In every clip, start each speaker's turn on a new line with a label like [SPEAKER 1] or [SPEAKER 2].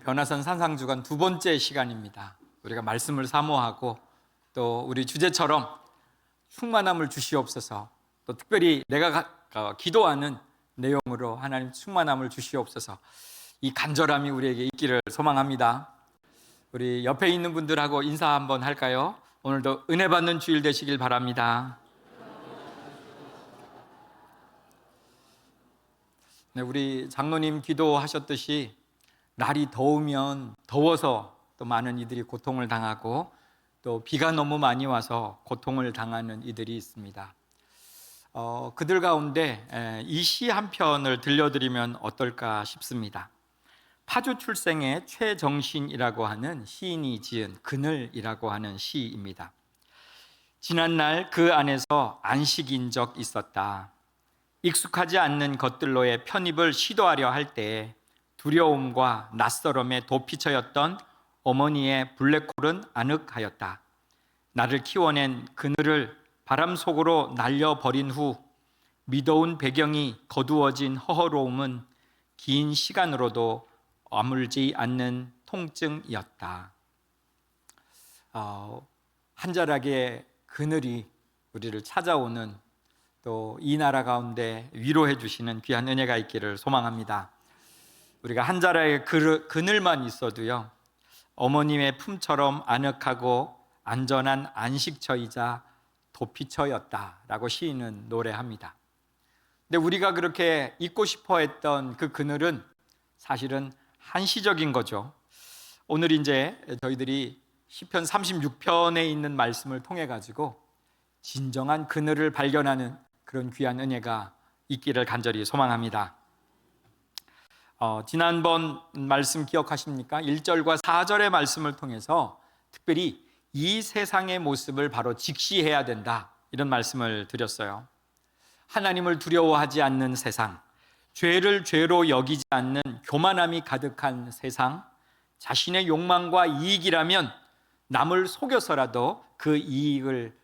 [SPEAKER 1] 변화산 산상주간 두 번째 시간입니다. 우리가 말씀을 사모하고 또 우리 주제처럼 충만함을 주시옵소서, 또 특별히 내가 기도하는 내용으로 하나님 충만함을 주시옵소서, 이 간절함이 우리에게 있기를 소망합니다. 우리 옆에 있는 분들하고 인사 한번 할까요? 오늘도 은혜 받는 주일 되시길 바랍니다. 네, 우리 장로님 기도하셨듯이 날이 더우면 더워서 또 많은 이들이 고통을 당하고 또 비가 너무 많이 와서 고통을 당하는 이들이 있습니다. 그들 가운데 이 시 한 편을 들려드리면 어떨까 싶습니다. 파주 출생의 최정신이라고 하는 시인이 지은 그늘이라고 하는 시입니다. 지난날 그 안에서 안식인 적 있었다. 익숙하지 않는 것들로의 편입을 시도하려 할 때 두려움과 낯설음에 도피처였던 어머니의 블랙홀은 아늑하였다. 나를 키워낸 그늘을 바람 속으로 날려버린 후 미더운 배경이 거두어진 허허로움은 긴 시간으로도 아물지 않는 통증이었다. 한 자락의 그늘이 우리를 찾아오는, 또 이 나라 가운데 위로해 주시는 귀한 은혜가 있기를 소망합니다. 우리가 한 자락의 그늘만 있어도요, 어머님의 품처럼 아늑하고 안전한 안식처이자 도피처였다라고 시인은 노래합니다. 근데 우리가 그렇게 있고 싶어 했던 그 그늘은 사실은 한시적인 거죠. 오늘 이제 저희들이 시편 36편에 있는 말씀을 통해 가지고 진정한 그늘을 발견하는 그런 귀한 은혜가 있기를 간절히 소망합니다. 지난번 말씀 기억하십니까? 1절과 4절의 말씀을 통해서 특별히 이 세상의 모습을 바로 직시해야 된다, 이런 말씀을 드렸어요. 하나님을 두려워하지 않는 세상, 죄를 죄로 여기지 않는 교만함이 가득한 세상, 자신의 욕망과 이익이라면 남을 속여서라도 그 이익을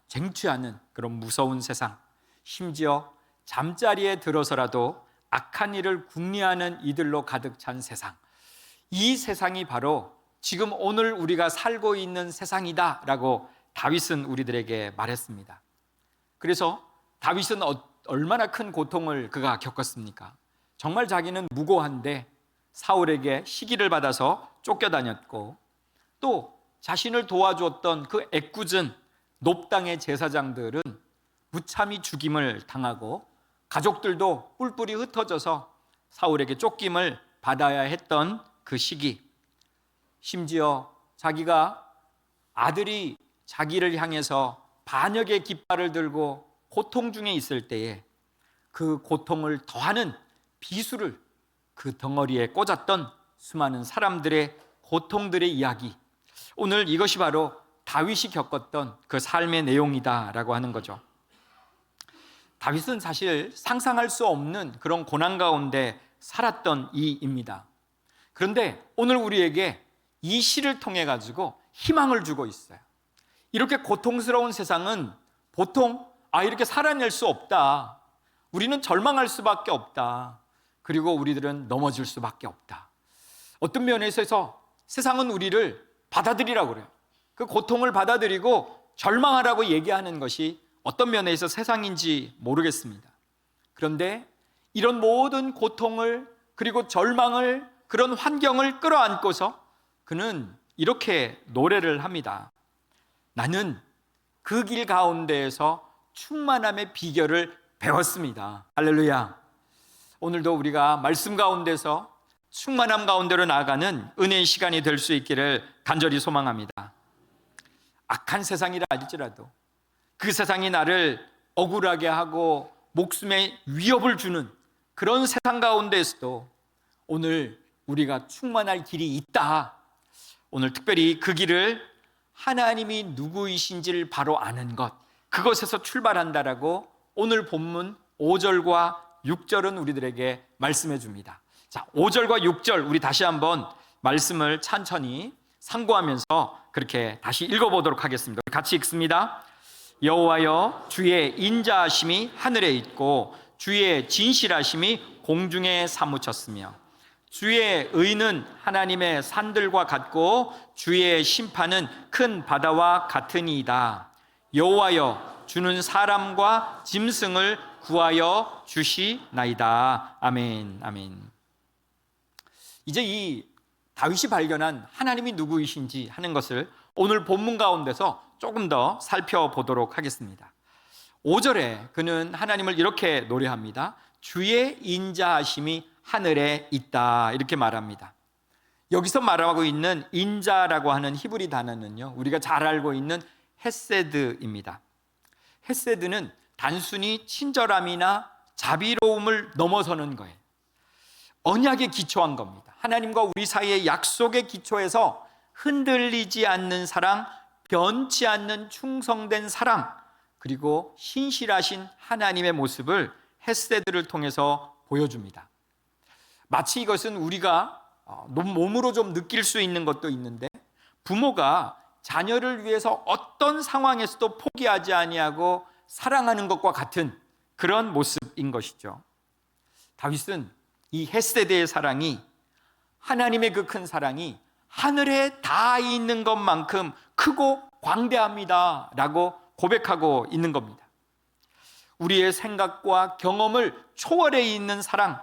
[SPEAKER 1] 쟁취하는 그런 무서운 세상, 심지어 잠자리에 들어서라도 악한 일을 궁리하는 이들로 가득 찬 세상, 이 세상이 바로 지금 오늘 우리가 살고 있는 세상이다 라고 다윗은 우리들에게 말했습니다. 그래서 다윗은 얼마나 큰 고통을 그가 겪었습니까? 정말 자기는 무고한데 사울에게 시기를 받아서 쫓겨다녔고, 또 자신을 도와주었던 그 애꿎은 놉당의 제사장들은 무참히 죽임을 당하고 가족들도 뿔뿔이 흩어져서 사울에게 쫓김을 받아야 했던 그 시기, 심지어 자기가 아들이 자기를 향해서 반역의 깃발을 들고 고통 중에 있을 때에 그 고통을 더하는 비수를 그 덩어리에 꽂았던 수많은 사람들의 고통들의 이야기, 오늘 이것이 바로 다윗이 겪었던 그 삶의 내용이다라고 하는 거죠. 다윗은 사실 상상할 수 없는 그런 고난 가운데 살았던 이입니다. 그런데 오늘 우리에게 이 시를 통해 가지고 희망을 주고 있어요. 이렇게 고통스러운 세상은 보통 이렇게 살아낼 수 없다, 우리는 절망할 수밖에 없다, 그리고 우리들은 넘어질 수밖에 없다. 어떤 면에서 세상은 우리를 받아들이라고 그래요. 그 고통을 받아들이고 절망하라고 얘기하는 것이 어떤 면에서 세상인지 모르겠습니다. 그런데 이런 모든 고통을, 그리고 절망을, 그런 환경을 끌어안고서 그는 이렇게 노래를 합니다. 나는 그 길 가운데에서 충만함의 비결을 배웠습니다. 할렐루야. 오늘도 우리가 말씀 가운데서 충만함 가운데로 나아가는 은혜의 시간이 될 수 있기를 간절히 소망합니다. 악한 세상이라 할지라도, 그 세상이 나를 억울하게 하고 목숨에 위협을 주는 그런 세상 가운데에서도 오늘 우리가 충만할 길이 있다. 오늘 특별히 그 길을 하나님이 누구이신지를 바로 아는 것, 그것에서 출발한다라고 오늘 본문 5절과 6절은 우리들에게 말씀해 줍니다. 자, 5절과 6절 우리 다시 한번 말씀을 천천히 상고하면서 그렇게 다시 읽어보도록 하겠습니다. 같이 읽습니다. 여호와여, 주의 인자하심이 하늘에 있고 주의 진실하심이 공중에 사무쳤으며 주의 의는 하나님의 산들과 같고 주의 심판은 큰 바다와 같으니이다. 여호와여, 주는 사람과 짐승을 구하여 주시나이다. 아멘, 아멘. 이제 이 다윗이 발견한 하나님이 누구이신지 하는 것을 오늘 본문 가운데서 조금 더 살펴보도록 하겠습니다. 5절에 그는 하나님을 이렇게 노래합니다. 주의 인자하심이 하늘에 있다, 이렇게 말합니다. 여기서 말하고 있는 인자라고 하는 히브리 단어는요, 우리가 잘 알고 있는 헤세드입니다. 헤세드는 단순히 친절함이나 자비로움을 넘어서는 거예요. 언약에 기초한 겁니다. 하나님과 우리 사이의 약속에 기초해서 흔들리지 않는 사랑, 변치 않는 충성된 사랑, 그리고 신실하신 하나님의 모습을 헤세드를 통해서 보여줍니다. 마치 이것은 우리가 몸으로 좀 느낄 수 있는 것도 있는데, 부모가 자녀를 위해서 어떤 상황에서도 포기하지 아니하고 사랑하는 것과 같은 그런 모습인 것이죠. 다윗은 이 헤세드의 사랑이, 하나님의 그 큰 사랑이 하늘에 다 있는 것만큼 크고 광대합니다 라고 고백하고 있는 겁니다. 우리의 생각과 경험을 초월해 있는 사랑,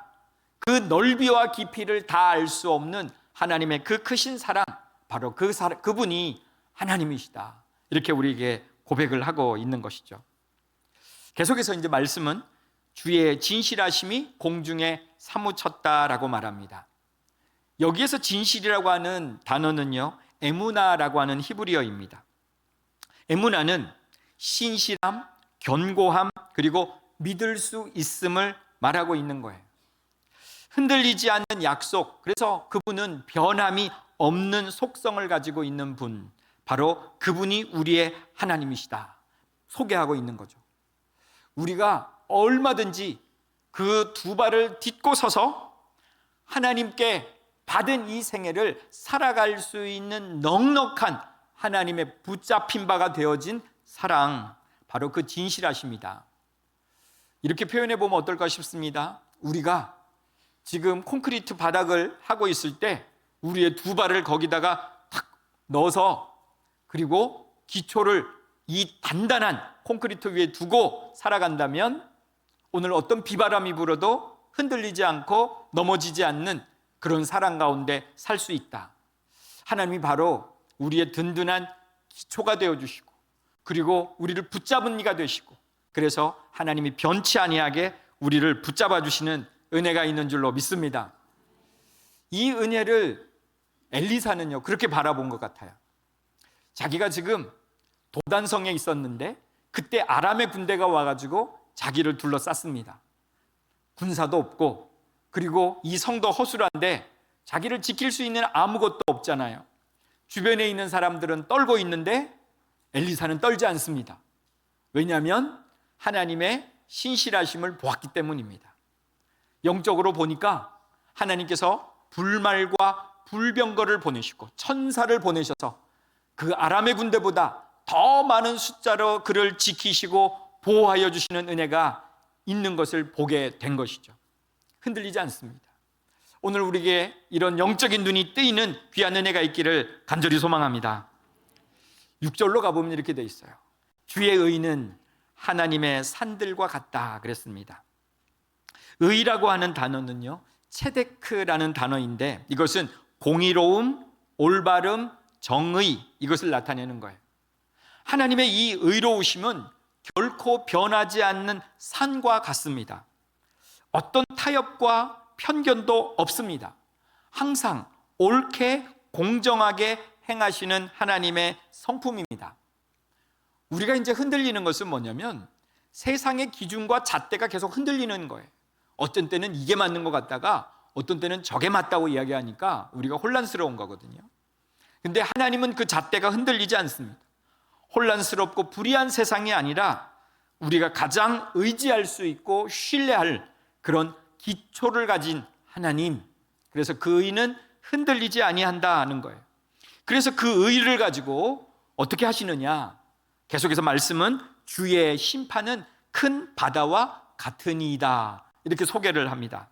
[SPEAKER 1] 그 넓이와 깊이를 다 알 수 없는 하나님의 그 크신 사랑, 바로 그분이 하나님이시다, 이렇게 우리에게 고백을 하고 있는 것이죠. 계속해서 이제 말씀은 주의 진실하심이 공중에 사무쳤다라고 말합니다. 여기에서 진실이라고 하는 단어는요, 에무나라고 하는 히브리어입니다. 에무나는 신실함, 견고함, 그리고 믿을 수 있음을 말하고 있는 거예요. 흔들리지 않는 약속, 그래서 그분은 변함이 없는 속성을 가지고 있는 분, 바로 그분이 우리의 하나님이시다 소개하고 있는 거죠. 우리가 얼마든지 그 두 발을 딛고 서서 하나님께 받은 이 생애를 살아갈 수 있는 넉넉한 하나님의 붙잡힌 바가 되어진 사랑, 바로 그 진실하십니다. 이렇게 표현해 보면 어떨까 싶습니다. 우리가 지금 콘크리트 바닥을 하고 있을 때 우리의 두 발을 거기다가 탁 넣어서, 그리고 기초를 이 단단한 콘크리트 위에 두고 살아간다면 오늘 어떤 비바람이 불어도 흔들리지 않고 넘어지지 않는 그런 사랑 가운데 살 수 있다. 하나님이 바로 우리의 든든한 기초가 되어주시고, 그리고 우리를 붙잡은 이가 되시고, 그래서 하나님이 변치 아니하게 우리를 붙잡아 주시는 은혜가 있는 줄로 믿습니다. 이 은혜를 엘리사는요, 그렇게 바라본 것 같아요. 자기가 지금 도단성에 있었는데 그때 아람의 군대가 와가지고 자기를 둘러쌌습니다. 군사도 없고, 그리고 이 성도 허술한데 자기를 지킬 수 있는 아무것도 없잖아요. 주변에 있는 사람들은 떨고 있는데 엘리사는 떨지 않습니다. 왜냐하면 하나님의 신실하심을 보았기 때문입니다. 영적으로 보니까 하나님께서 불말과 불병거를 보내시고 천사를 보내셔서 그 아람의 군대보다 더 많은 숫자로 그를 지키시고 보호하여 주시는 은혜가 있는 것을 보게 된 것이죠. 흔들리지 않습니다. 오늘 우리에게 이런 영적인 눈이 뜨이는 귀한 은혜가 있기를 간절히 소망합니다. 6절로 가보면 이렇게 돼 있어요. 주의 의는 하나님의 산들과 같다 그랬습니다. 의라고 하는 단어는요, 체데크라는 단어인데 이것은 공의로움, 올바름, 정의, 이것을 나타내는 거예요. 하나님의 이 의로우심은 결코 변하지 않는 산과 같습니다. 어떤 타협과 편견도 없습니다. 항상 옳게 공정하게 행하시는 하나님의 성품입니다. 우리가 이제 흔들리는 것은 뭐냐면 세상의 기준과 잣대가 계속 흔들리는 거예요. 어떤 때는 이게 맞는 것 같다가 어떤 때는 저게 맞다고 이야기하니까 우리가 혼란스러운 거거든요. 근데 하나님은 그 잣대가 흔들리지 않습니다. 혼란스럽고 불의한 세상이 아니라 우리가 가장 의지할 수 있고 신뢰할 그런 기초를 가진 하나님, 그래서 그 의는 흔들리지 아니한다는 거예요. 그래서 그 의를 가지고 어떻게 하시느냐, 계속해서 말씀은 주의 심판은 큰 바다와 같으니이다, 이렇게 소개를 합니다.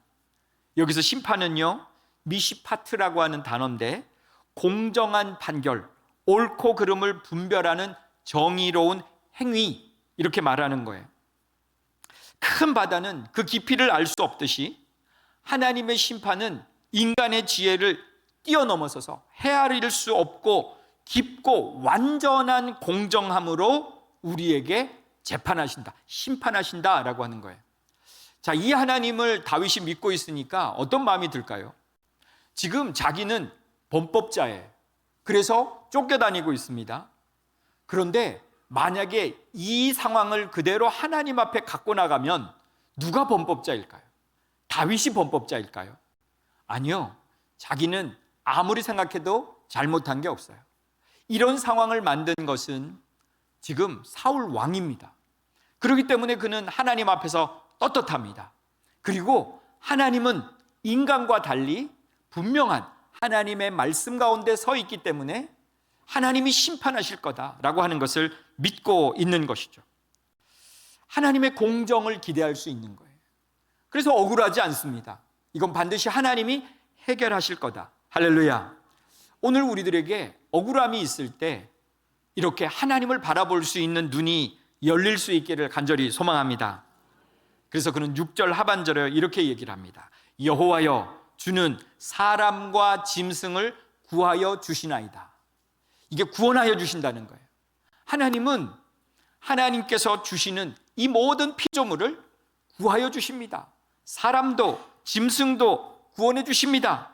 [SPEAKER 1] 여기서 심판은요, 미시파트라고 하는 단어인데 공정한 판결, 옳고 그름을 분별하는 정의로운 행위, 이렇게 말하는 거예요. 큰 바다는 그 깊이를 알 수 없듯이 하나님의 심판은 인간의 지혜를 뛰어넘어서서 헤아릴 수 없고 깊고 완전한 공정함으로 우리에게 재판하신다, 심판하신다라고 하는 거예요. 자, 이 하나님을 다윗이 믿고 있으니까 어떤 마음이 들까요? 지금 자기는 범법자예요. 그래서 쫓겨다니고 있습니다. 그런데 만약에 이 상황을 그대로 하나님 앞에 갖고 나가면 누가 범법자일까요? 다윗이 범법자일까요? 아니요. 자기는 아무리 생각해도 잘못한 게 없어요. 이런 상황을 만든 것은 지금 사울 왕입니다. 그렇기 때문에 그는 하나님 앞에서 떳떳합니다. 그리고 하나님은 인간과 달리 분명한 하나님의 말씀 가운데 서 있기 때문에 하나님이 심판하실 거다라고 하는 것을 믿고 있는 것이죠. 하나님의 공정을 기대할 수 있는 거예요. 그래서 억울하지 않습니다. 이건 반드시 하나님이 해결하실 거다. 할렐루야. 오늘 우리들에게 억울함이 있을 때 이렇게 하나님을 바라볼 수 있는 눈이 열릴 수 있기를 간절히 소망합니다. 그래서 그는 6절 하반절에 이렇게 얘기를 합니다. 여호와여, 주는 사람과 짐승을 구하여 주시나이다. 이게 구원하여 주신다는 거예요. 하나님은 하나님께서 주시는 이 모든 피조물을 구하여 주십니다. 사람도 짐승도 구원해 주십니다.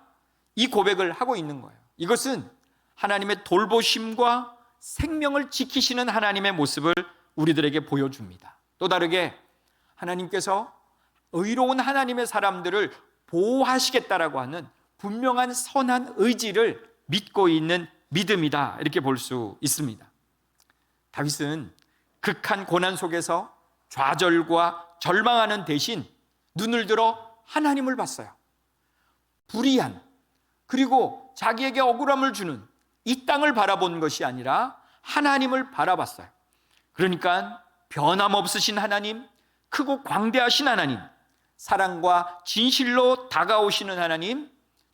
[SPEAKER 1] 이 고백을 하고 있는 거예요. 이것은 하나님의 돌보심과 생명을 지키시는 하나님의 모습을 우리들에게 보여줍니다. 또 다르게 하나님께서 의로운 하나님의 사람들을 보호하시겠다라고 하는 분명한 선한 의지를 믿고 있는 믿음이다, 이렇게 볼 수 있습니다. 다윗은 극한 고난 속에서 좌절과 절망하는 대신 눈을 들어 하나님을 봤어요. 불의한, 그리고 자기에게 억울함을 주는 이 땅을 바라본 것이 아니라 하나님을 바라봤어요. 그러니까 변함없으신 하나님, 크고 광대하신 하나님, 사랑과 진실로 다가오시는 하나님,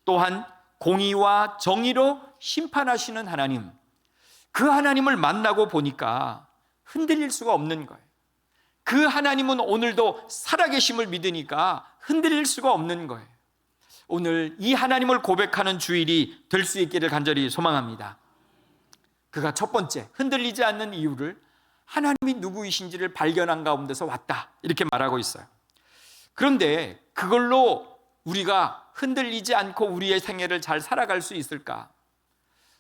[SPEAKER 1] 또한 공의와 정의로 심판하시는 하나님, 그 하나님을 만나고 보니까 흔들릴 수가 없는 거예요. 그 하나님은 오늘도 살아계심을 믿으니까 흔들릴 수가 없는 거예요. 오늘 이 하나님을 고백하는 주일이 될 수 있기를 간절히 소망합니다. 그가 첫 번째 흔들리지 않는 이유를 하나님이 누구이신지를 발견한 가운데서 왔다, 이렇게 말하고 있어요. 그런데 그걸로 우리가 흔들리지 않고 우리의 생애를 잘 살아갈 수 있을까?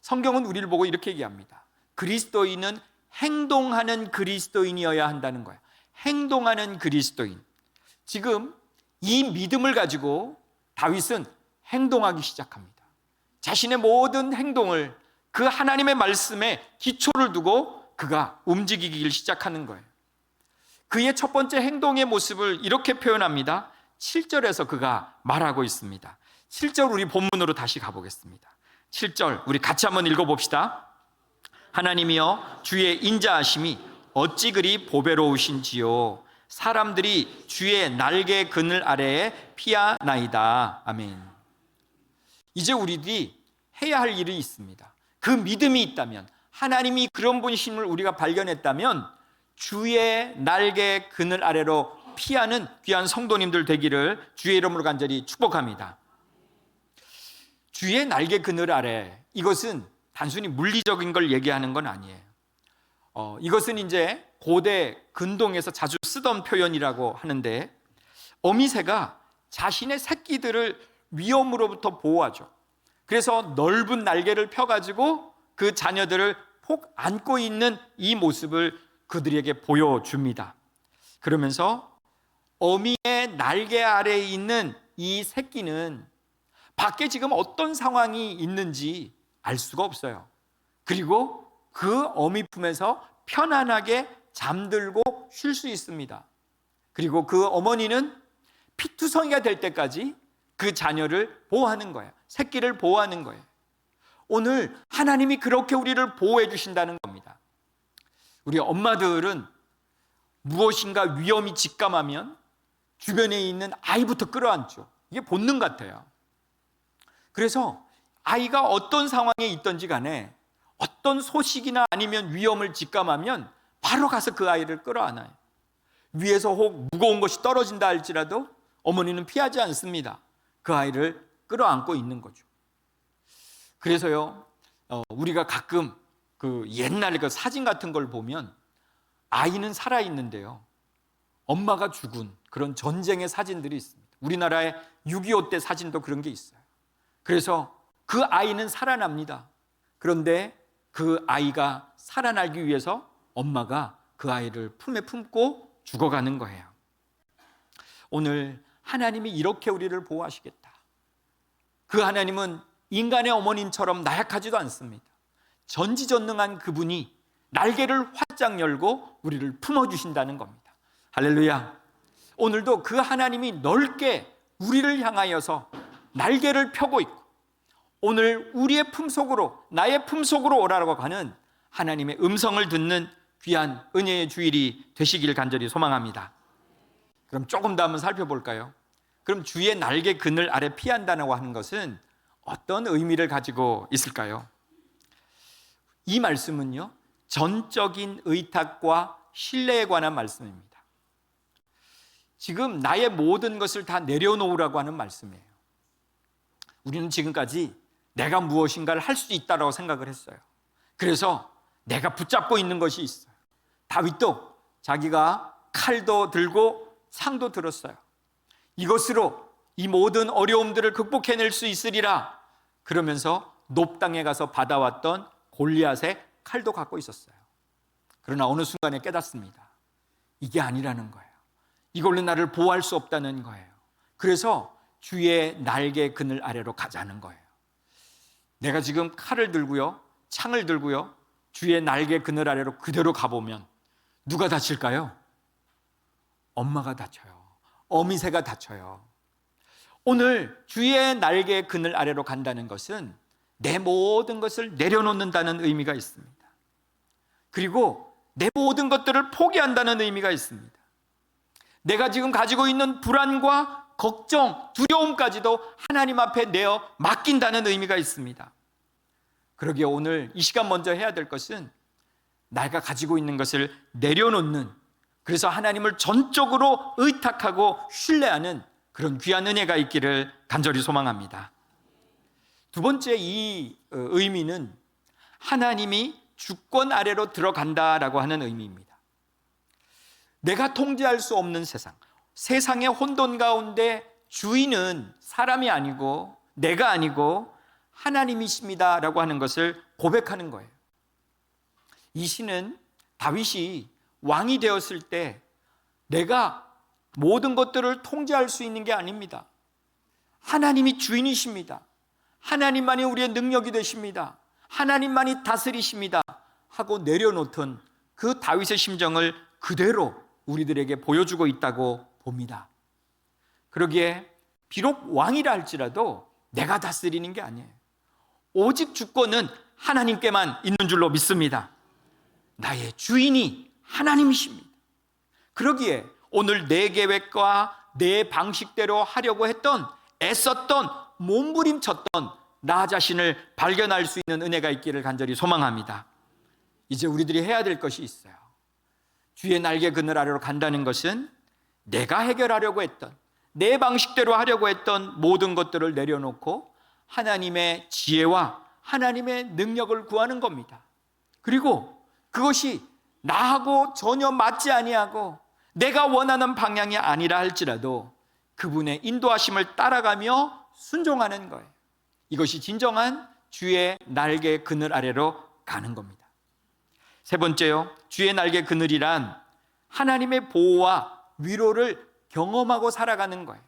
[SPEAKER 1] 성경은 우리를 보고 이렇게 얘기합니다. 그리스도인은 행동하는 그리스도인이어야 한다는 거예요. 행동하는 그리스도인. 지금 이 믿음을 가지고 다윗은 행동하기 시작합니다. 자신의 모든 행동을 그 하나님의 말씀에 기초를 두고 그가 움직이기 시작하는 거예요. 그의 첫 번째 행동의 모습을 이렇게 표현합니다. 7절에서 그가 말하고 있습니다. 7절 우리 본문으로 다시 가보겠습니다. 7절 우리 같이 한번 읽어봅시다. 하나님이여, 주의 인자하심이 어찌 그리 보배로우신지요. 사람들이 주의 날개 그늘 아래에 피하나이다. 아멘. 이제 우리들이 해야 할 일이 있습니다. 그 믿음이 있다면, 하나님이 그런 분이심을 우리가 발견했다면 주의 날개 그늘 아래로 피하는 귀한 성도님들 되기를 주의 이름으로 간절히 축복합니다. 주의 날개 그늘 아래, 이것은 단순히 물리적인 걸 얘기하는 건 아니에요. 이것은 이제 고대 근동에서 자주 쓰던 표현이라고 하는데, 어미새가 자신의 새끼들을 위험으로부터 보호하죠. 그래서 넓은 날개를 펴가지고 그 자녀들을 폭 안고 있는 이 모습을 그들에게 보여줍니다. 그러면서 어미의 날개 아래에 있는 이 새끼는 밖에 지금 어떤 상황이 있는지 알 수가 없어요. 그리고 그 어미 품에서 편안하게 잠들고 쉴 수 있습니다. 그리고 그 어머니는 피투성이가 될 때까지 그 자녀를 보호하는 거예요. 새끼를 보호하는 거예요. 오늘 하나님이 그렇게 우리를 보호해 주신다는 겁니다. 우리 엄마들은 무엇인가 위험이 직감하면 주변에 있는 아이부터 끌어안죠. 이게 본능 같아요. 그래서 아이가 어떤 상황에 있든지 간에 어떤 소식이나 아니면 위험을 직감하면 바로 가서 그 아이를 끌어안아요. 위에서 혹 무거운 것이 떨어진다 할지라도 어머니는 피하지 않습니다. 그 아이를 끌어안고 있는 거죠. 그래서요, 우리가 가끔 그 옛날 그 사진 같은 걸 보면 아이는 살아있는데요, 엄마가 죽은 그런 전쟁의 사진들이 있습니다. 우리나라의 6.25 때 사진도 그런 게 있어요. 그래서 그 아이는 살아납니다. 그런데 그 아이가 살아나기 위해서 엄마가 그 아이를 품에 품고 죽어가는 거예요. 오늘 하나님이 이렇게 우리를 보호하시겠다. 그 하나님은 인간의 어머님처럼 나약하지도 않습니다. 전지전능한 그분이 날개를 활짝 열고 우리를 품어주신다는 겁니다. 할렐루야. 오늘도 그 하나님이 넓게 우리를 향하여서 날개를 펴고 있고, 오늘 우리의 품속으로, 나의 품속으로 오라고 하는 하나님의 음성을 듣는 귀한 은혜의 주일이 되시길 간절히 소망합니다. 그럼 조금 더 한번 살펴볼까요? 그럼 주의 날개 그늘 아래 피한다고 하는 것은 어떤 의미를 가지고 있을까요? 이 말씀은요, 전적인 의탁과 신뢰에 관한 말씀입니다. 지금 나의 모든 것을 다 내려놓으라고 하는 말씀이에요. 우리는 지금까지 내가 무엇인가를 할 수 있다고 생각을 했어요. 그래서 내가 붙잡고 있는 것이 있어요. 다윗도 자기가 칼도 들고 상도 들었어요. 이것으로 이 모든 어려움들을 극복해낼 수 있으리라 그러면서 높당에 가서 받아왔던 골리앗의 칼도 갖고 있었어요. 그러나 어느 순간에 깨닫습니다. 이게 아니라는 거예요. 이걸로 나를 보호할 수 없다는 거예요. 그래서 주의 날개 그늘 아래로 가자는 거예요. 내가 지금 칼을 들고요, 창을 들고요, 주의 날개 그늘 아래로 그대로 가보면 누가 다칠까요? 엄마가 다쳐요. 어미새가 다쳐요. 오늘 주의 날개 그늘 아래로 간다는 것은 내 모든 것을 내려놓는다는 의미가 있습니다. 그리고 내 모든 것들을 포기한다는 의미가 있습니다. 내가 지금 가지고 있는 불안과 걱정, 두려움까지도 하나님 앞에 내어 맡긴다는 의미가 있습니다. 그러기에 오늘 이 시간 먼저 해야 될 것은 내가 가지고 있는 것을 내려놓는, 그래서 하나님을 전적으로 의탁하고 신뢰하는 그런 귀한 은혜가 있기를 간절히 소망합니다. 두 번째 이 의미는 하나님이 주권 아래로 들어간다라고 하는 의미입니다. 내가 통제할 수 없는 세상, 세상의 혼돈 가운데 주인은 사람이 아니고 내가 아니고 하나님이십니다라고 하는 것을 고백하는 거예요. 이 시는 다윗이 왕이 되었을 때 내가 모든 것들을 통제할 수 있는 게 아닙니다. 하나님이 주인이십니다. 하나님만이 우리의 능력이 되십니다. 하나님만이 다스리십니다 하고 내려놓던 그 다윗의 심정을 그대로 우리들에게 보여주고 있다고 봅니다. 그러기에 비록 왕이라 할지라도 내가 다스리는 게 아니에요. 오직 주권은 하나님께만 있는 줄로 믿습니다. 나의 주인이 하나님이십니다. 그러기에 오늘 내 계획과 내 방식대로 하려고 했던, 애썼던, 몸부림쳤던 나 자신을 발견할 수 있는 은혜가 있기를 간절히 소망합니다. 이제 우리들이 해야 될 것이 있어요. 주의 날개 그늘 아래로 간다는 것은 내가 해결하려고 했던, 내 방식대로 하려고 했던 모든 것들을 내려놓고 하나님의 지혜와 하나님의 능력을 구하는 겁니다. 그리고 그것이 나하고 전혀 맞지 아니하고 내가 원하는 방향이 아니라 할지라도 그분의 인도하심을 따라가며 순종하는 거예요. 이것이 진정한 주의 날개 그늘 아래로 가는 겁니다. 세 번째요, 주의 날개 그늘이란 하나님의 보호와 위로를 경험하고 살아가는 거예요.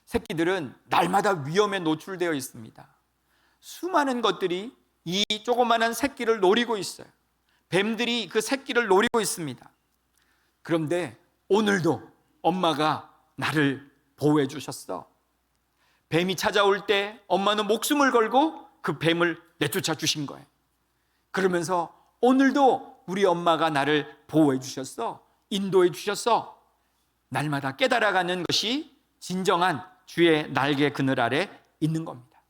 [SPEAKER 1] 새끼들은 날마다 위험에 노출되어 있습니다. 수많은 것들이 이 조그마한 새끼를 노리고 있어요. 뱀들이 그 새끼를 노리고 있습니다. 그런데 오늘도 엄마가 나를 보호해 주셨어. 뱀이 찾아올 때 엄마는 목숨을 걸고 그 뱀을 내쫓아 주신 거예요. 그러면서 오늘도 우리 엄마가 나를 보호해 주셨어. 인도해 주셨어. 날마다 깨달아가는 것이 진정한 주의 날개 그늘 아래 있는 겁니다.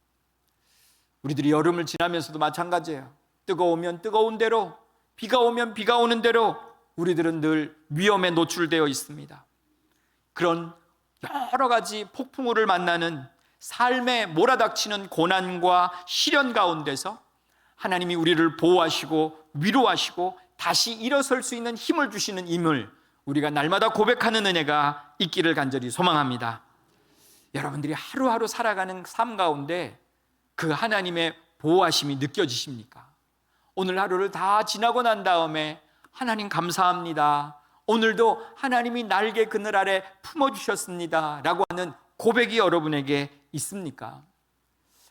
[SPEAKER 1] 우리들이 여름을 지나면서도 마찬가지예요. 뜨거우면 뜨거운 대로, 비가 오면 비가 오는 대로 우리들은 늘 위험에 노출되어 있습니다. 그런 여러 가지 폭풍우를 만나는 삶에 몰아닥치는 고난과 시련 가운데서 하나님이 우리를 보호하시고 위로하시고 다시 일어설 수 있는 힘을 주시는 임을 우리가 날마다 고백하는 은혜가 있기를 간절히 소망합니다. 여러분들이 하루하루 살아가는 삶 가운데 그 하나님의 보호하심이 느껴지십니까? 오늘 하루를 다 지나고 난 다음에 하나님 감사합니다, 오늘도 하나님이 날개 그늘 아래 품어주셨습니다 라고 하는 고백이 여러분에게 있습니까?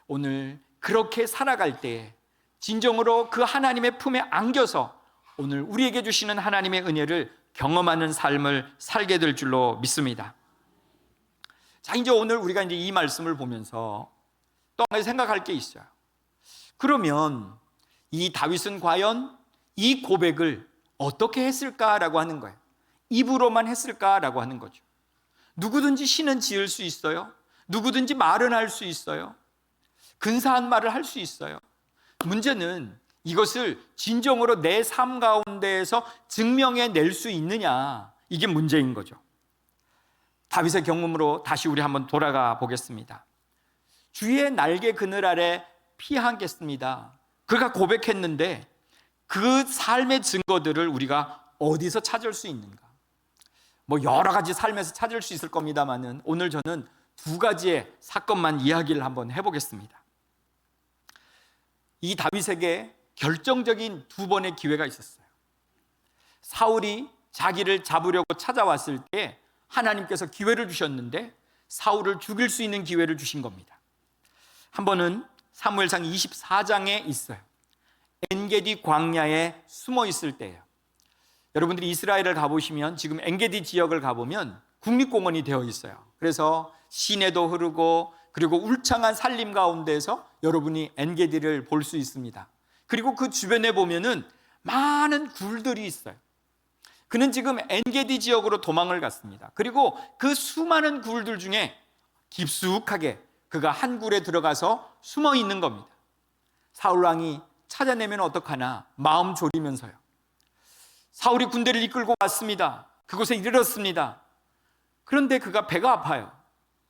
[SPEAKER 1] 오늘 그렇게 살아갈 때에 진정으로 그 하나님의 품에 안겨서 오늘 우리에게 주시는 하나님의 은혜를 경험하는 삶을 살게 될 줄로 믿습니다. 자, 이제 오늘 우리가 이제 이 말씀을 보면서 또 한 가지 생각할 게 있어요. 그러면 이 다윗은 과연 이 고백을 어떻게 했을까라고 하는 거예요. 입으로만 했을까라고 하는 거죠. 누구든지 시는 지을 수 있어요. 누구든지 말은 할 수 있어요. 근사한 말을 할 수 있어요. 문제는 이것을 진정으로 내 삶 가운데에서 증명해 낼 수 있느냐, 이게 문제인 거죠. 다윗의 경험으로 다시 우리 한번 돌아가 보겠습니다. 주의 날개 그늘 아래 피하겠습니다. 그가 고백했는데 그 삶의 증거들을 우리가 어디서 찾을 수 있는가? 뭐 여러 가지 삶에서 찾을 수 있을 겁니다만은 오늘 저는 두 가지의 사건만 이야기를 한번 해보겠습니다. 이 다윗에게 결정적인 두 번의 기회가 있었어요. 사울이 자기를 잡으려고 찾아왔을 때 하나님께서 기회를 주셨는데 사울을 죽일 수 있는 기회를 주신 겁니다. 한 번은 사무엘상 24장에 있어요. 엔게디 광야에 숨어 있을 때예요. 여러분들이 이스라엘을 가보시면 지금 엔게디 지역을 가보면 국립공원이 되어 있어요. 그래서 시내도 흐르고 그리고 울창한 산림 가운데서 여러분이 엔게디를 볼 수 있습니다. 그리고 그 주변에 보면은 많은 굴들이 있어요. 그는 지금 엔게디 지역으로 도망을 갔습니다. 그리고 그 수많은 굴들 중에 깊숙하게 그가 한 굴에 들어가서 숨어 있는 겁니다. 사울 왕이 찾아내면 어떡하나 마음 졸이면서요. 사울이 군대를 이끌고 왔습니다. 그곳에 이르렀습니다. 그런데 그가 배가 아파요.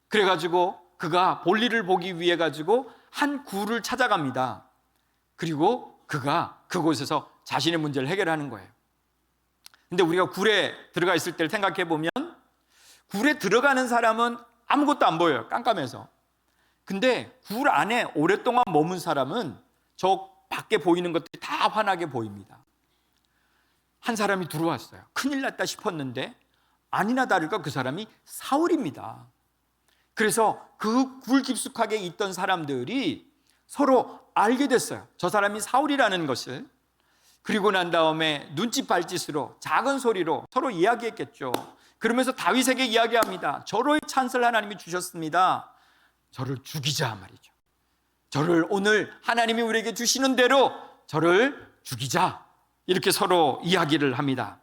[SPEAKER 1] 그래가지고 그가 볼일을 보기 위해 가지고 한 굴을 찾아갑니다. 그리고 그가 그곳에서 자신의 문제를 해결하는 거예요. 근데 우리가 굴에 들어가 있을 때를 생각해 보면 굴에 들어가는 사람은 아무것도 안 보여요. 깜깜해서. 근데 굴 안에 오랫동안 머문 사람은 저 밖에 보이는 것들이 다 환하게 보입니다. 한 사람이 들어왔어요. 큰일 났다 싶었는데 아니나 다를까 그 사람이 사울입니다. 그래서 그 굴 깊숙하게 있던 사람들이 서로 알게 됐어요. 저 사람이 사울이라는 것을. 그리고 난 다음에 눈짓 발짓으로 작은 소리로 서로 이야기했겠죠. 그러면서 다윗에게 이야기합니다. 저로의 찬스를 하나님이 주셨습니다. 저를 죽이자 말이죠. 저를 오늘 하나님이 우리에게 주시는 대로 저를 죽이자, 이렇게 서로 이야기를 합니다.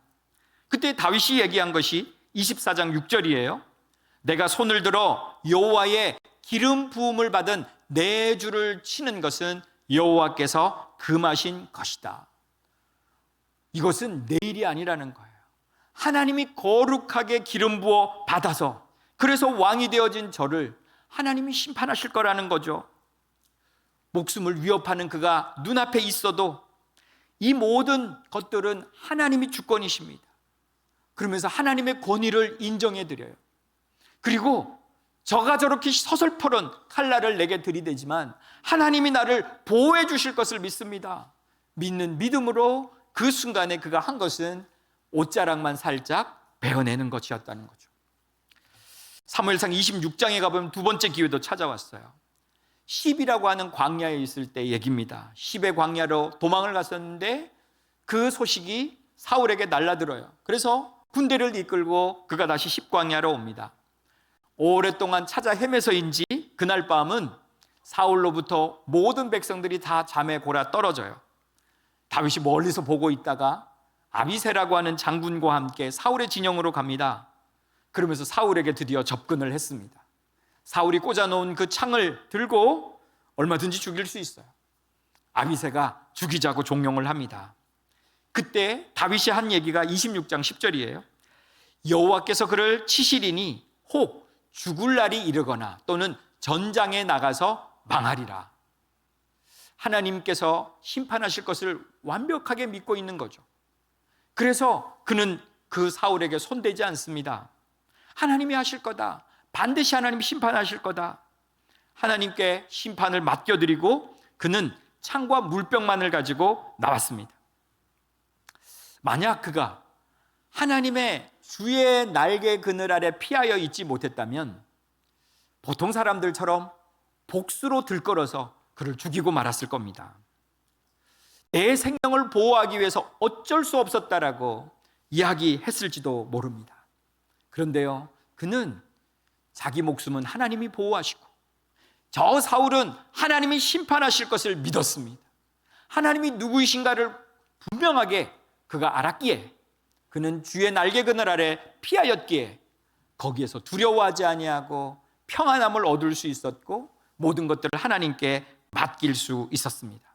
[SPEAKER 1] 그때 다윗이 얘기한 것이 24장 6절이에요. 내가 손을 들어 여호와의 기름 부음을 받은 네 줄을 치는 것은 여호와께서 금하신 것이다. 이것은 내 일이 아니라는 거예요. 하나님이 거룩하게 기름 부어 받아서 그래서 왕이 되어진 저를 하나님이 심판하실 거라는 거죠. 목숨을 위협하는 그가 눈앞에 있어도 이 모든 것들은 하나님이 주권이십니다. 그러면서 하나님의 권위를 인정해 드려요. 그리고 저가 저렇게 서슬퍼런 칼날을 내게 들이대지만 하나님이 나를 보호해 주실 것을 믿습니다. 믿는 믿음으로 그 순간에 그가 한 것은 옷자락만 살짝 베어내는 것이었다는 거죠. 사무엘상 26장에 가보면 두 번째 기회도 찾아왔어요. 십이라고 하는 광야에 있을 때 얘기입니다. 십의 광야로 도망을 갔었는데 그 소식이 사울에게 날라들어요. 그래서 군대를 이끌고 그가 다시 십광야로 옵니다. 오랫동안 찾아 헤매서인지 그날 밤은 사울로부터 모든 백성들이 다 잠에 골아 떨어져요. 다윗이 멀리서 보고 있다가 아비새라고 하는 장군과 함께 사울의 진영으로 갑니다. 그러면서 사울에게 드디어 접근을 했습니다. 사울이 꽂아놓은 그 창을 들고 얼마든지 죽일 수 있어요. 아비새가 죽이자고 종용을 합니다. 그때 다윗이 한 얘기가 26장 10절이에요. 여호와께서 그를 치시리니 혹 죽을 날이 이르거나 또는 전장에 나가서 망하리라. 하나님께서 심판하실 것을 완벽하게 믿고 있는 거죠. 그래서 그는 그 사울에게 손대지 않습니다. 하나님이 하실 거다. 반드시 하나님이 심판하실 거다. 하나님께 심판을 맡겨드리고 그는 창과 물병만을 가지고 나왔습니다. 만약 그가 하나님의 주의 날개 그늘 아래 피하여 있지 못했다면 보통 사람들처럼 복수로 들끓어서 그를 죽이고 말았을 겁니다. 내 생명을 보호하기 위해서 어쩔 수 없었다라고 이야기했을지도 모릅니다. 그런데요, 그는 자기 목숨은 하나님이 보호하시고 저 사울은 하나님이 심판하실 것을 믿었습니다. 하나님이 누구이신가를 분명하게 그가 알았기에 그는 주의 날개 그늘 아래 피하였기에 거기에서 두려워하지 아니하고 평안함을 얻을 수 있었고 모든 것들을 하나님께 맡길 수 있었습니다.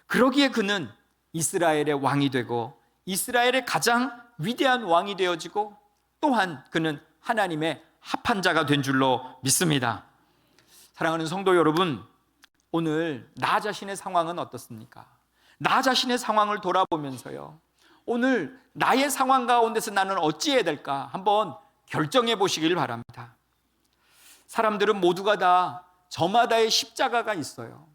[SPEAKER 1] 그러기에 그는 이스라엘의 왕이 되고 이스라엘의 가장 위대한 왕이 되어지고 또한 그는 하나님의 합한 자가 된 줄로 믿습니다. 사랑하는 성도 여러분, 오늘 나 자신의 상황은 어떻습니까? 나 자신의 상황을 돌아보면서요, 오늘 나의 상황 가운데서 나는 어찌해야 될까 한번 결정해 보시길 바랍니다. 사람들은 모두가 다 저마다의 십자가가 있어요.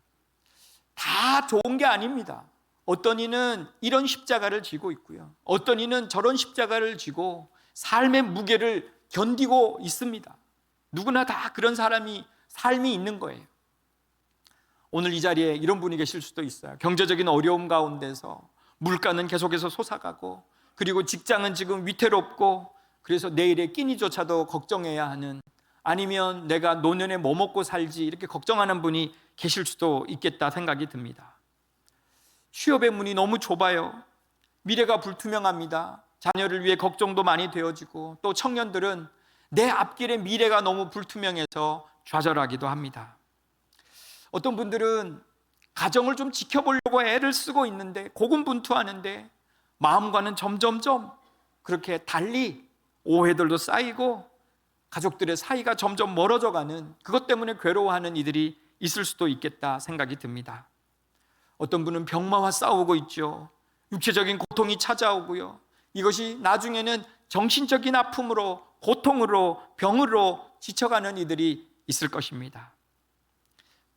[SPEAKER 1] 다 좋은 게 아닙니다. 어떤 이는 이런 십자가를 지고 있고요, 어떤 이는 저런 십자가를 지고 삶의 무게를 견디고 있습니다. 누구나 다 그런 삶이 있는 거예요. 오늘 이 자리에 이런 분이 계실 수도 있어요. 경제적인 어려움 가운데서 물가는 계속해서 솟아가고 그리고 직장은 지금 위태롭고 그래서 내일의 끼니조차도 걱정해야 하는, 아니면 내가 노년에 뭐 먹고 살지 이렇게 걱정하는 분이 계실 수도 있겠다 생각이 듭니다. 취업의 문이 너무 좁아요. 미래가 불투명합니다. 자녀를 위해 걱정도 많이 되어지고 또 청년들은 내 앞길의 미래가 너무 불투명해서 좌절하기도 합니다. 어떤 분들은 가정을 좀 지켜보려고 애를 쓰고 있는데 고군분투하는데 마음과는 점점점 그렇게 달리 오해들도 쌓이고 가족들의 사이가 점점 멀어져가는, 그것 때문에 괴로워하는 이들이 있을 수도 있겠다 생각이 듭니다. 어떤 분은 병마와 싸우고 있죠. 육체적인 고통이 찾아오고요, 이것이 나중에는 정신적인 아픔으로, 고통으로, 병으로 지쳐가는 이들이 있을 것입니다.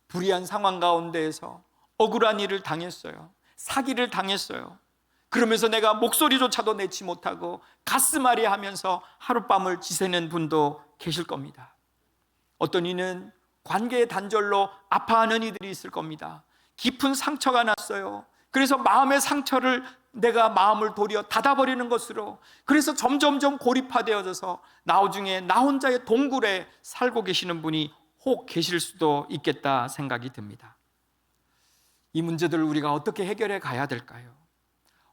[SPEAKER 1] 불의한 상황 가운데에서 억울한 일을 당했어요. 사기를 당했어요. 그러면서 내가 목소리조차도 내지 못하고 가슴앓이 하면서 하룻밤을 지새는 분도 계실 겁니다. 어떤 이는 관계의 단절로 아파하는 이들이 있을 겁니다. 깊은 상처가 났어요. 그래서 마음의 상처를 내가 마음을 도리어 닫아버리는 것으로, 그래서 점점점 고립화되어져서 나중에 나 혼자의 동굴에 살고 계시는 분이 혹 계실 수도 있겠다 생각이 듭니다. 이 문제들을 우리가 어떻게 해결해 가야 될까요?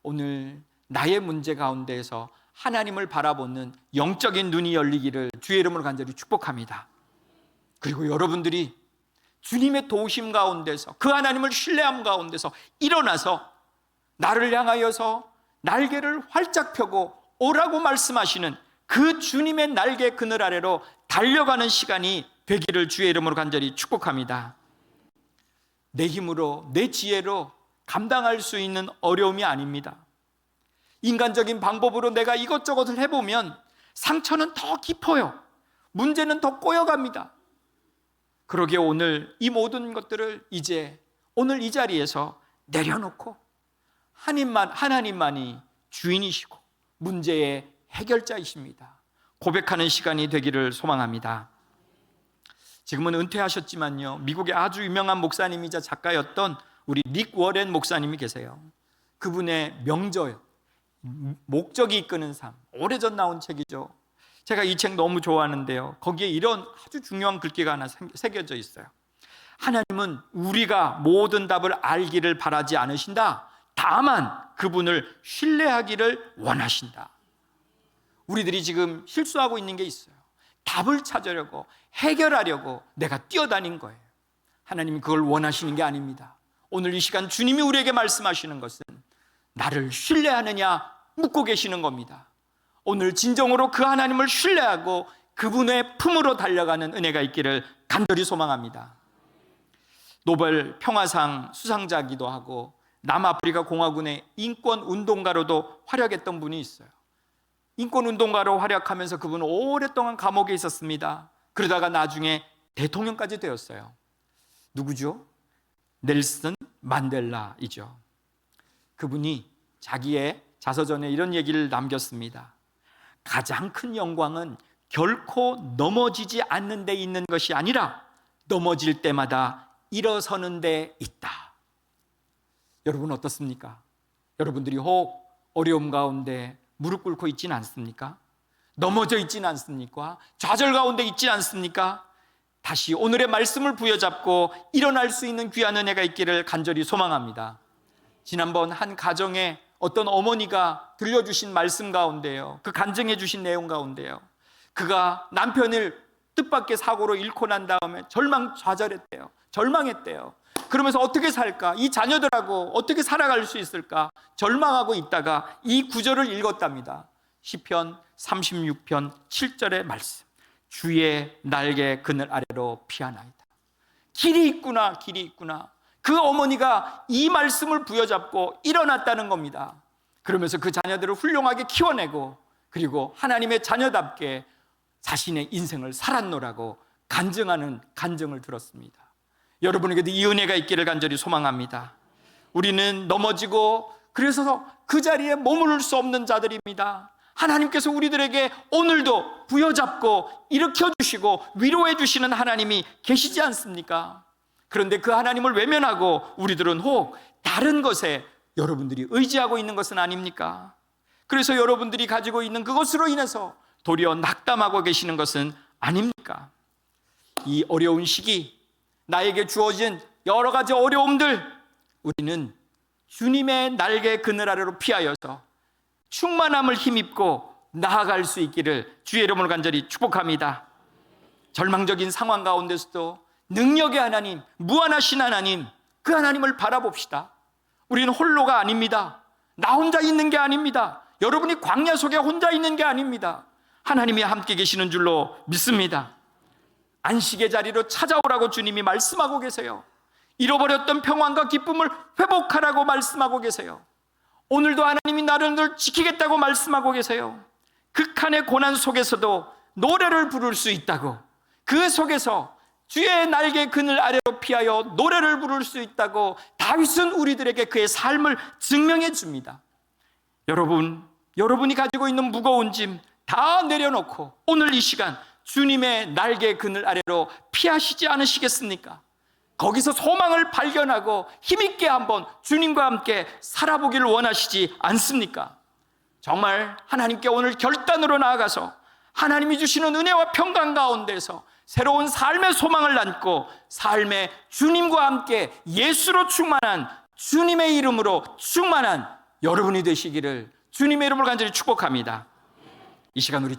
[SPEAKER 1] 오늘 나의 문제 가운데에서 하나님을 바라보는 영적인 눈이 열리기를 주의 이름으로 간절히 축복합니다. 그리고 여러분들이 주님의 도우심 가운데서, 그 하나님을 신뢰함 가운데서 일어나서 나를 향하여서 날개를 활짝 펴고 오라고 말씀하시는 그 주님의 날개 그늘 아래로 달려가는 시간이 되기를 주의 이름으로 간절히 축복합니다. 내 힘으로, 내 지혜로 감당할 수 있는 어려움이 아닙니다. 인간적인 방법으로 내가 이것저것을 해보면 상처는 더 깊어요. 문제는 더 꼬여갑니다. 그러기에 오늘 이 모든 것들을 이제 오늘 이 자리에서 내려놓고 하나님만이 주인이시고 문제의 해결자이십니다. 고백하는 시간이 되기를 소망합니다. 지금은 은퇴하셨지만요, 미국의 아주 유명한 목사님이자 작가였던 우리 닉 워렌 목사님이 계세요. 그분의 명저, 목적이 이끄는 삶, 오래전 나온 책이죠. 제가 이 책 너무 좋아하는데요, 거기에 이런 아주 중요한 글귀가 하나 새겨져 있어요. 하나님은 우리가 모든 답을 알기를 바라지 않으신다. 다만 그분을 신뢰하기를 원하신다. 우리들이 지금 실수하고 있는 게 있어요. 답을 찾으려고, 해결하려고 내가 뛰어다닌 거예요. 하나님이 그걸 원하시는 게 아닙니다. 오늘 이 시간 주님이 우리에게 말씀하시는 것은 나를 신뢰하느냐 묻고 계시는 겁니다. 오늘 진정으로 그 하나님을 신뢰하고 그분의 품으로 달려가는 은혜가 있기를 간절히 소망합니다. 노벨 평화상 수상자기도 하고 남아프리카 공화국의 인권운동가로도 활약했던 분이 있어요. 인권운동가로 활약하면서 그분은 오랫동안 감옥에 있었습니다. 그러다가 나중에 대통령까지 되었어요. 누구죠? 넬슨 만델라이죠. 그분이 자기의 자서전에 이런 얘기를 남겼습니다. 가장 큰 영광은 결코 넘어지지 않는 데 있는 것이 아니라 넘어질 때마다 일어서는 데 있다. 여러분 어떻습니까? 여러분들이 혹 어려움 가운데 무릎 꿇고 있지는 않습니까? 넘어져 있지는 않습니까? 좌절 가운데 있지는 않습니까? 다시 오늘의 말씀을 부여잡고 일어날 수 있는 귀한 은혜가 있기를 간절히 소망합니다. 지난번 한 가정에 어떤 어머니가 들려주신 말씀 가운데요, 그 간증해 주신 내용 가운데요, 그가 남편을 뜻밖의 사고로 잃고 난 다음에 절망했대요. 그러면서 어떻게 살까? 이 자녀들하고 어떻게 살아갈 수 있을까? 절망하고 있다가 이 구절을 읽었답니다. 시편 36편 7절의 말씀. 주의 날개 그늘 아래로 피하나이다. 길이 있구나, 길이 있구나. 그 어머니가 이 말씀을 부여잡고 일어났다는 겁니다. 그러면서 그 자녀들을 훌륭하게 키워내고 그리고 하나님의 자녀답게 자신의 인생을 살았노라고 간증하는 간증을 들었습니다. 여러분에게도 이 은혜가 있기를 간절히 소망합니다. 우리는 넘어지고 그래서 그 자리에 머무를 수 없는 자들입니다. 하나님께서 우리들에게 오늘도 부여잡고 일으켜 주시고 위로해 주시는 하나님이 계시지 않습니까? 그런데 그 하나님을 외면하고 우리들은 혹 다른 것에 여러분들이 의지하고 있는 것은 아닙니까? 그래서 여러분들이 가지고 있는 그것으로 인해서 도리어 낙담하고 계시는 것은 아닙니까? 이 어려운 시기, 나에게 주어진 여러 가지 어려움들, 우리는 주님의 날개 그늘 아래로 피하여서 충만함을 힘입고 나아갈 수 있기를 주의 이름으로 간절히 축복합니다. 절망적인 상황 가운데서도 능력의 하나님, 무한하신 하나님, 그 하나님을 바라봅시다. 우리는 홀로가 아닙니다. 나 혼자 있는 게 아닙니다. 여러분이 광야 속에 혼자 있는 게 아닙니다. 하나님이 함께 계시는 줄로 믿습니다. 안식의 자리로 찾아오라고 주님이 말씀하고 계세요. 잃어버렸던 평안과 기쁨을 회복하라고 말씀하고 계세요. 오늘도 하나님이 나를 늘 지키겠다고 말씀하고 계세요. 극한의 고난 속에서도 노래를 부를 수 있다고, 그 속에서 주의 날개 그늘 아래로 피하여 노래를 부를 수 있다고 다윗은 우리들에게 그의 삶을 증명해 줍니다. 여러분이 가지고 있는 무거운 짐 다 내려놓고 오늘 이 시간 주님의 날개 그늘 아래로 피하시지 않으시겠습니까? 거기서 소망을 발견하고 힘있게 한번 주님과 함께 살아보기를 원하시지 않습니까? 정말 하나님께 오늘 결단으로 나아가서 하나님이 주시는 은혜와 평강 가운데서 새로운 삶의 소망을 안고 삶의 주님과 함께 예수로 충만한, 주님의 이름으로 충만한 여러분이 되시기를 주님의 이름으로 간절히 축복합니다. 이 시간 우리